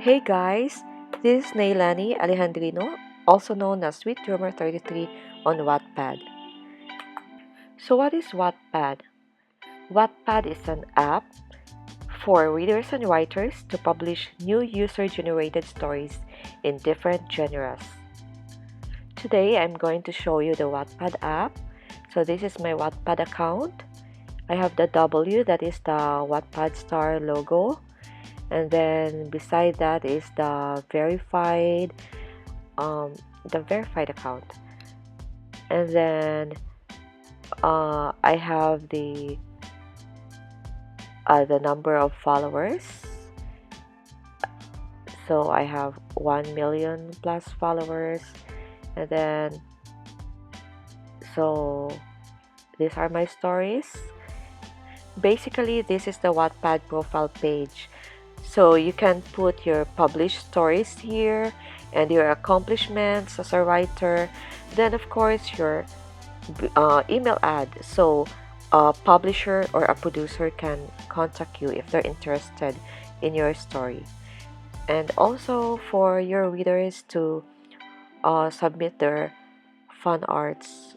Hey guys, this is Neilani Alejandrino, also known as Sweet Drummer 33 on Wattpad. So what is Wattpad? Wattpad is an app for readers and writers to publish new user-generated stories in different genres. Today I'm going to show you the Wattpad app. So this is my Wattpad account. I have the W, that is the Wattpad Star logo. And then beside that is the verified account. And then I have the number of followers. So I have 1 million plus followers. And then so these are my stories. Basically, this is the Wattpad profile page. So you can put your published stories here and your accomplishments as a writer. Then of course your email ad, so a publisher or a producer can contact you if they're interested in your story. And also for your readers to submit their fan arts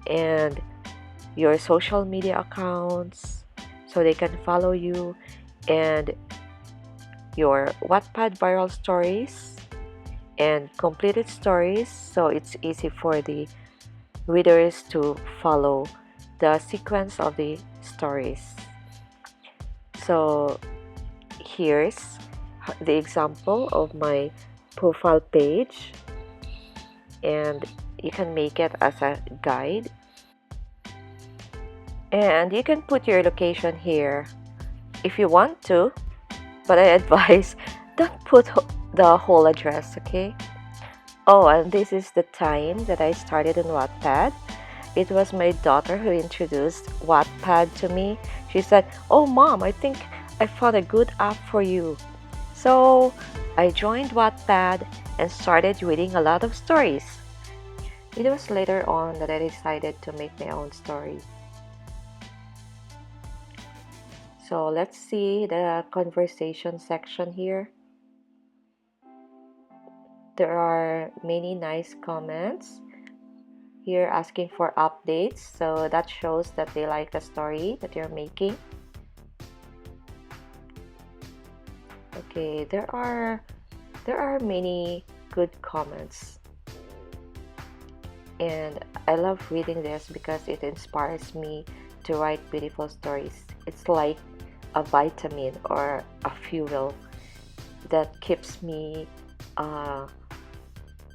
and your social media accounts so they can follow you, and your Wattpad viral stories and completed stories, so it's easy for the readers to follow the sequence of the stories. So here's the example of my profile page, and you can make it as a guide, and you can put your location here if you want to, but I advise don't put the whole address, okay? Oh, and this is the time that I started on Wattpad. It was my daughter who introduced Wattpad to me. She said, "Oh mom, I think I found a good app for you." So I joined Wattpad and started reading a lot of stories. It was later on that I decided to make my own story. So let's see the conversation section here. There are many nice comments here asking for updates, so that shows that they like the story that you're making. Okay, there are many good comments, and I love reading this because it inspires me to write beautiful stories. It's like a vitamin or a fuel that keeps me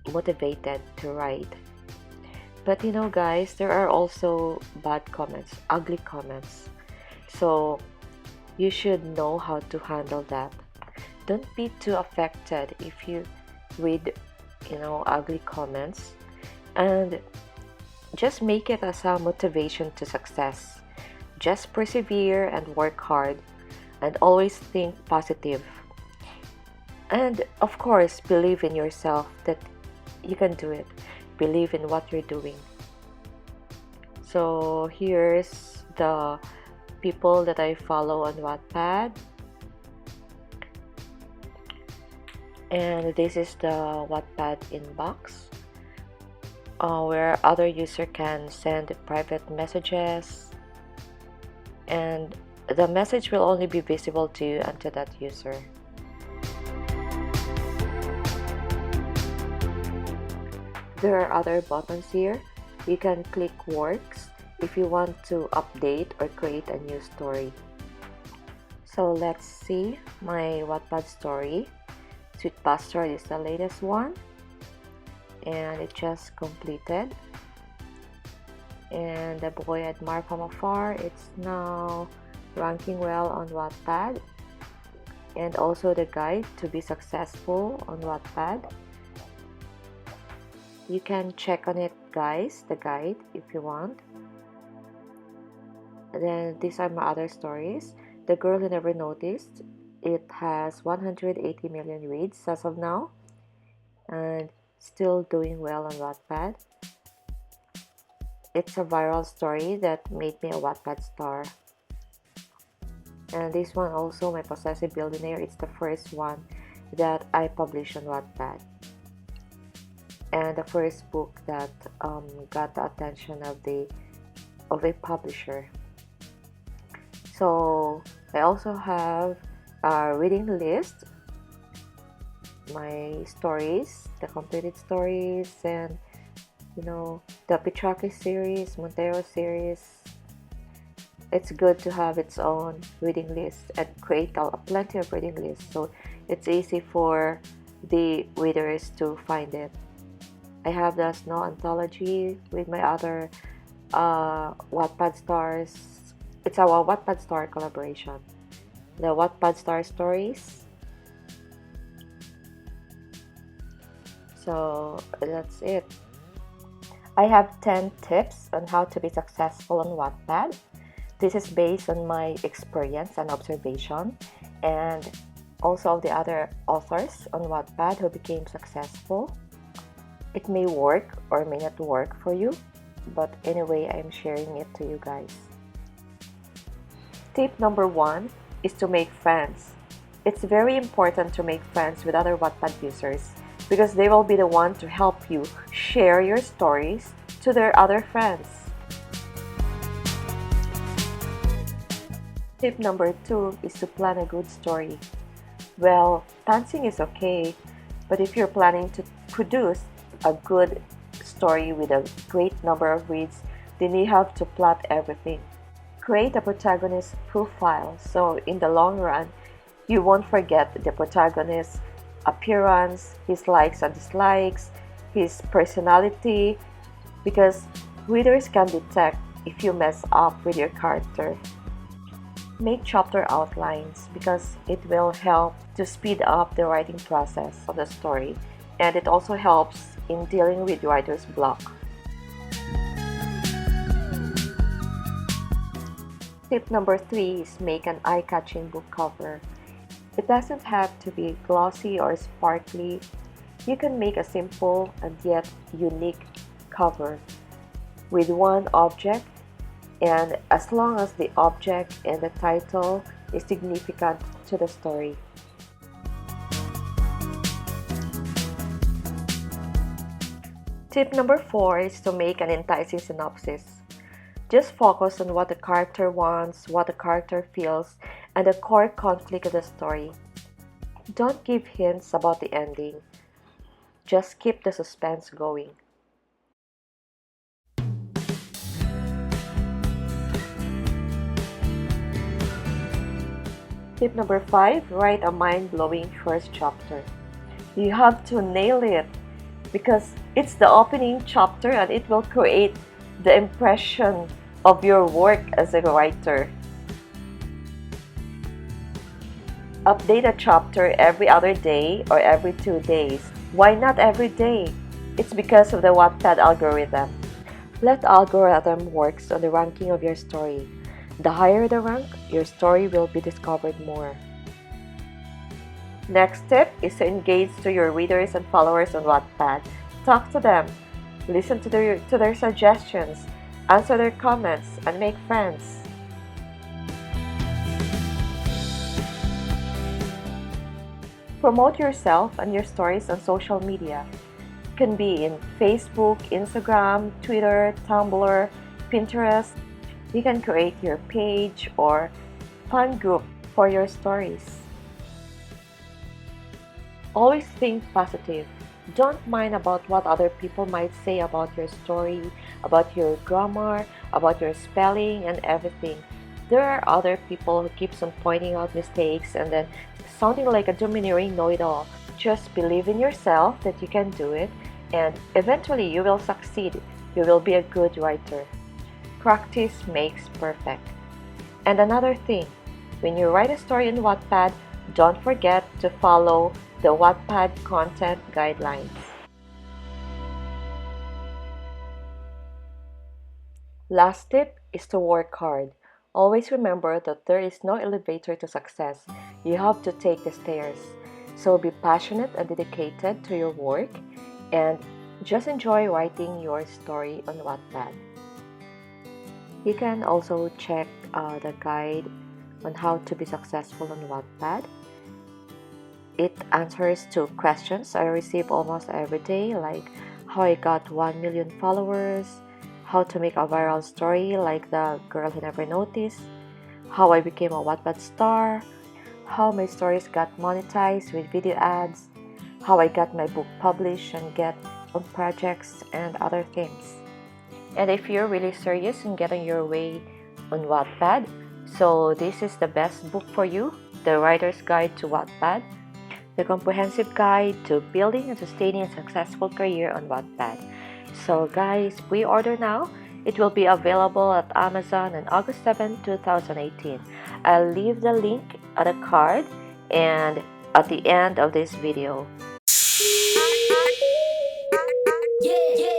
motivated to write. But you know guys, there are also bad comments, ugly comments. So you should know how to handle that. Don't be too affected if you read, ugly comments, and just make it as a motivation to success. Just persevere and work hard, and always think positive. And of course, believe in yourself that you can do it. Believe in what you're doing. So here's the people that I follow on Wattpad. And this is the Wattpad inbox, where other user can send private messages, and the message will only be visible to you and to that user. There are other buttons here. You can click works if you want to update or create a new story. So let's see my Wattpad story. Sweet Bastard is the latest one, and it just completed. And The Boy I Admire from Afar, it's now ranking well on Wattpad, and also the guide to be successful on Wattpad. You can check on it guys, the guide, if you want. And then these are my other stories. The Girl Who Never Noticed, it has 180 million reads as of now, and still doing well on Wattpad. It's a viral story that made me a Wattpad star. And this one also, My Possessive Billionaire, it's the first one that I published on Wattpad. And the first book that got the attention of a publisher. So I also have a reading list, my stories, the completed stories, and the Petrarch series, Montero series. It's good to have its own reading list and create plenty of reading lists, so it's easy for the readers to find it. I have the Snow anthology with my other Wattpad Stars. It's our Wattpad Star collaboration. The Wattpad Star stories. So that's it. I have 10 tips on how to be successful on Wattpad. This is based on my experience and observation, and also of the other authors on Wattpad who became successful. It may work or may not work for you, but anyway, I'm sharing it to you guys. Tip number 1 is to make friends. It's very important to make friends with other Wattpad users because they will be the one to help you share your stories to their other friends. Tip number 2 is to plan a good story. Well, pantsing is okay, but if you're planning to produce a good story with a great number of reads, then you have to plot everything. Create a protagonist profile, so in the long run, you won't forget the protagonist's appearance, his likes and dislikes, his personality, because readers can detect if you mess up with your character. Make chapter outlines because it will help to speed up the writing process of the story, and it also helps in dealing with writer's block. Tip number 3 is make an eye-catching book cover. It doesn't have to be glossy or sparkly. You can make a simple and yet unique cover with one object, and as long as the object and the title is significant to the story. Tip number 4 is to make an enticing synopsis. Just focus on what the character wants, what the character feels, and the core conflict of the story. Don't give hints about the ending. Just keep the suspense going. Tip number 5, write a mind-blowing first chapter. You have to nail it because it's the opening chapter and it will create the impression of your work as a writer. Update a chapter every other day or every 2 days. Why not every day? It's because of the Wattpad algorithm. Let algorithm works on the ranking of your story. The higher the rank, your story will be discovered more. Next tip is to engage to your readers and followers on Wattpad. Talk to them, listen to their suggestions, answer their comments, and make friends. Promote yourself and your stories on social media. It can be in Facebook, Instagram, Twitter, Tumblr, Pinterest. You can create your page or fan group for your stories. Always think positive. Don't mind about what other people might say about your story, about your grammar, about your spelling, and everything. There are other people who keeps on pointing out mistakes and then sounding like a domineering know-it-all. Just believe in yourself that you can do it, and eventually you will succeed. You will be a good writer. Practice makes perfect. And another thing, when you write a story in Wattpad, don't forget to follow the Wattpad content guidelines. Last tip is to work hard. Always remember that there is no elevator to success. You have to take the stairs. So be passionate and dedicated to your work and just enjoy writing your story on Wattpad. You can also check the guide on how to be successful on Wattpad. It answers to questions I receive almost every day, like how I got 1 million followers, how to make a viral story like the girl who never noticed, how I became a Wattpad star, how my stories got monetized with video ads, how I got my book published and get on projects, and other things. And if you're really serious in getting your way on Wattpad, so this is the best book for you, The Writer's Guide to Wattpad, the comprehensive guide to building and sustaining a successful career on Wattpad. So guys, pre-order now. It will be available at Amazon on August 7, 2018. I'll leave the link at the card and at the end of this video. Yeah, yeah.